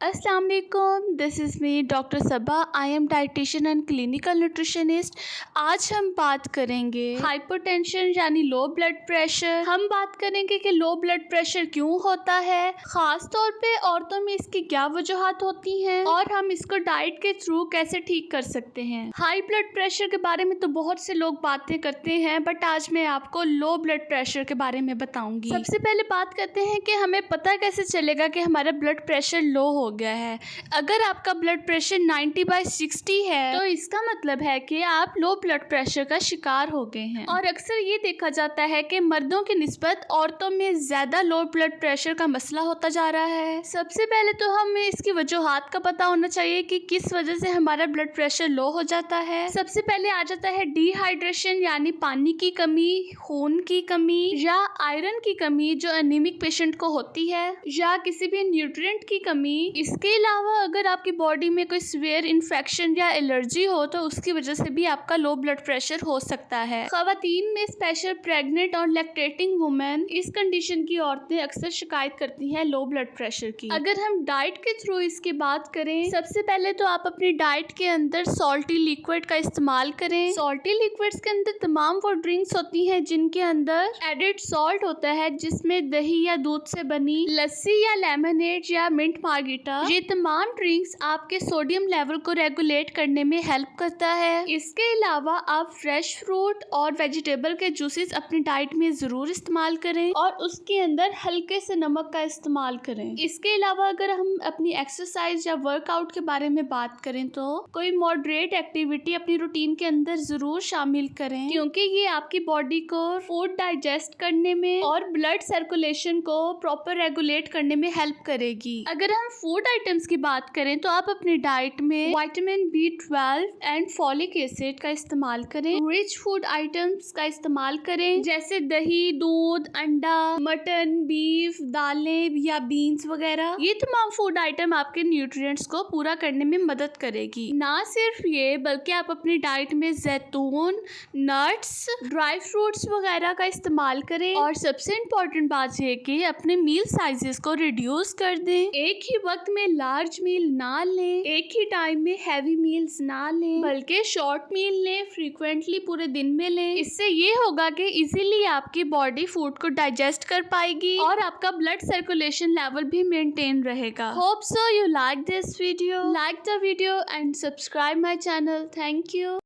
अस्सलाम वालेकुम, this is me doctor Saba. I am dietitian and clinical nutritionist. आज हम बात करेंगे हाइपरटेंशन यानी लो ब्लड प्रेशर। हम बात करेंगे कि लो ब्लड प्रेशर क्यों होता है, ख़ास तौर पे औरतों में इसकी क्या वजूहात होती हैं और हम इसको डाइट के थ्रू कैसे ठीक कर सकते हैं। हाई ब्लड प्रेशर के बारे में तो बहुत से लोग बातें करते हैं, बट आज मैं आपको लो ब्लड प्रेशर के बारे में बताऊंगी। सबसे पहले बात करते हैं कि हमें पता कैसे चलेगा कि हमारा ब्लड प्रेशर लो हो गया है। अगर आपका ब्लड प्रेशर 90/60 है तो इसका मतलब है कि आप लो ब्लड प्रेशर का शिकार हो गए हैं। और अक्सर ये देखा जाता है कि मर्दों की निस्बत औरतों में ज्यादा लो ब्लड प्रेशर का मसला होता जा रहा है। सबसे पहले तो हमें इसकी वजूहात का पता होना चाहिए कि किस वजह से हमारा ब्लड प्रेशर लो हो जाता है। सबसे पहले आ जाता है डिहाइड्रेशन यानी पानी की कमी, खून की कमी या आयरन की कमी जो एनीमिक पेशेंट को होती है, या किसी भी न्यूट्रिएंट की कमी। इसके अलावा अगर आपकी बॉडी में कोई सीवियर इन्फेक्शन या एलर्जी हो तो उसकी वजह से भी आपका लो ब्लड प्रेशर हो सकता है। खवातीन में स्पेशल प्रेग्नेंट और लैक्टेटिंग वुमेन, इस कंडीशन की औरतें अक्सर शिकायत करती हैं लो ब्लड प्रेशर की। अगर हम डाइट के थ्रू इसकी बात करें, सबसे पहले तो आप अपनी डाइट के अंदर सॉल्टी लिक्विड का इस्तेमाल करें। सॉल्टी लिक्विड्स के अंदर तमाम वो ड्रिंक्स होती हैं जिनके अंदर एडिड सॉल्ट होता है, जिसमें दही या दूध से बनी लस्सी या लेमनेड या मिंट मार्गिटा, ये तमाम ड्रिंक्स आपके सोडियम लेवल को रेगुलेट करने में हेल्प करता है। इसके अलावा आप फ्रेश फ्रूट और वेजिटेबल के जूसेस अपनी डाइट में जरूर इस्तेमाल करें और उसके अंदर हल्के से नमक का इस्तेमाल करें। इसके अलावा अगर हम अपनी एक्सरसाइज या वर्कआउट के बारे में बात करें तो कोई मॉडरेट एक्टिविटी अपनी रूटीन के अंदर जरूर शामिल करें, क्योंकि ये आपकी बॉडी को फूड डाइजेस्ट करने में और ब्लड सर्कुलेशन को प्रॉपर रेगुलेट करने में हेल्प करेगी। अगर हम फूड आइटम्स की बात करें तो आप अपनी डाइट में vitamin B12 and folic acid का इस्तेमाल करें। रिच फूड आइटम्स का इस्तेमाल करें, जैसे दही, दूध, अंडा, मटन, बीफ, दालें या बीन्स वगैरह। ये तमाम फूड आइटम आपके न्यूट्रिएंट्स को पूरा करने में मदद करेगी। ना सिर्फ ये, बल्कि आप अपनी डाइट में जैतून, नट्स, ड्राई फ्रूट्स वगैरह का इस्तेमाल करें। और सबसे इम्पोर्टेंट बात यह कि अपने मील साइजेस को रिड्यूस कर दें। एक ही वक्त में लार्ज मील ना लें, एक ही टाइम में हैवी मील्स ना लें, बल्कि शॉर्ट मील लें, फ्रीक्वेंटली पूरे दिन में लें। इससे ये होगा कि इजीली आपकी बॉडी फूड को डाइजेस्ट कर पाएगी और आपका ब्लड सर्कुलेशन लेवल भी मेंटेन रहेगा। Hope so you like this video, like the video and subscribe my channel. Thank you.